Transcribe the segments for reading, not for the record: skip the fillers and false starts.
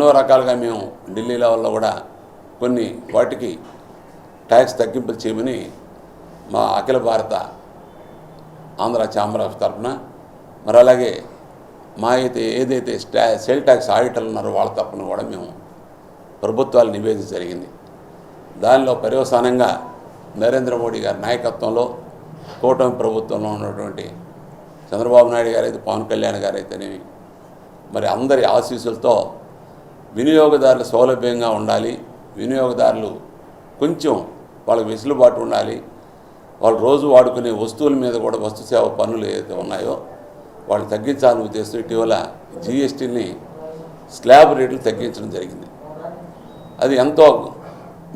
ఎన్నో రకాలుగా మేము ఢిల్లీ లెవెల్లో కూడా కొన్ని వాటికి ట్యాక్స్ తగ్గింపులు చేయమని మా అఖిల భారత ఆంధ్ర ఛాంబర్ ఆఫ్ తరఫున, మరి అలాగే మా ఏదైతే సేల్ ట్యాక్స్ ఆడిటర్లు ఉన్నారో వాళ్ళ తరఫున కూడా మేము ప్రభుత్వాలు నివేదించ జరిగింది. దానిలో పర్యవసానంగా నరేంద్ర మోడీ గారి నాయకత్వంలో కూటమి ప్రభుత్వంలో ఉన్నటువంటి చంద్రబాబు నాయుడు గారు అయితే, పవన్ కళ్యాణ్ గారు అయితేనేమి, మరి అందరి ఆశీస్సులతో వినియోగదారులు సౌలభ్యంగా ఉండాలి, వినియోగదారులు కొంచెం వాళ్ళకి వెసులుబాటు ఉండాలి, వాళ్ళు రోజు వాడుకునే వస్తువుల మీద కూడా వస్తు సేవ పన్నులు ఏదైతే ఉన్నాయో వాళ్ళు తగ్గించాలని ఉద్దేశం ఇటీవల జీఎస్టీని స్లాబ్ రేట్లు తగ్గించడం జరిగింది. అది ఎంతో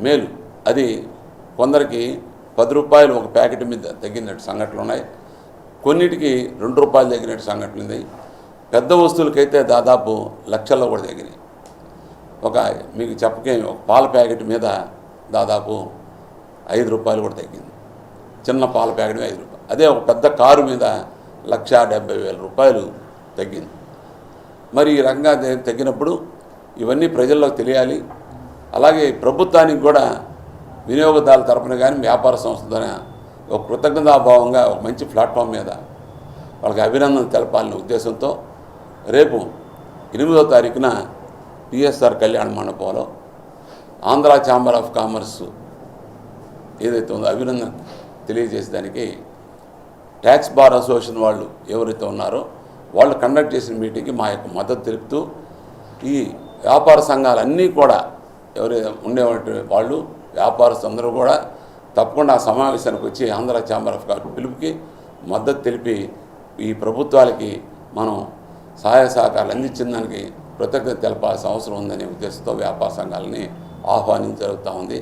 మేలు. అది కొందరికి 10 రూపాయలు ఒక ప్యాకెట్ మీద తగ్గినట్టు సంఘటనలు ఉన్నాయి, కొన్నిటికి 2 రూపాయలు తగ్గినట్టు సంఘటనలు ఉంది. పెద్ద వస్తువులకైతే దాదాపు లక్షల్లో కూడా తగ్గినాయి. మీకు చెప్పకే ఒక పాల ప్యాకెట్ మీద దాదాపు 5 రూపాయలు కూడా తగ్గింది. చిన్న పాల ప్యాకెట్ 5 రూపాయలు. అదే ఒక పెద్ద కారు మీద 1,70,000 రూపాయలు తగ్గింది. మరి ఈ రకంగా తగ్గినప్పుడు ఇవన్నీ ప్రజల్లోకి తెలియాలి. అలాగే ప్రభుత్వానికి కూడా వినియోగదారుల తరపున కానీ వ్యాపార సంస్థ ఒక కృతజ్ఞతాభావంగా ఒక మంచి ప్లాట్ఫామ్ మీద వాళ్ళకి అభినందన తెలపాలనే ఉద్దేశంతో రేపు 8వ తారీఖున పిఎస్ఆర్ కళ్యాణ మండపంలో ఆంధ్ర ఛాంబర్ ఆఫ్ కామర్స్ ఏదైతే ఉందో అభినందన తెలియజేసేదానికి ట్యాక్స్ బార్ అసోసియేషన్ వాళ్ళు ఎవరైతే ఉన్నారో వాళ్ళు కండక్ట్ చేసిన మీటింగ్కి మా యొక్క మద్దతు తెలుపుతూ ఈ వ్యాపార సంఘాలన్నీ కూడా ఎవరైతే ఉండేవాటి వాళ్ళు వ్యాపారస్తులందరూ కూడా తప్పకుండా ఆ సమావేశానికి వచ్చి ఆంధ్ర ఛాంబర్ ఆఫ్ కామర్స్ పిలుపుకి మద్దతు తెలిపి ఈ ప్రభుత్వాలకి మనం సహాయ సహకారాలు అందించిన దానికి కృతజ్ఞత తెలపాల్సిన అవసరం ఉందనే ఉద్దేశంతో వ్యాపార సంఘాలని ఆహ్వానించ జరుగుతూ ఉంది.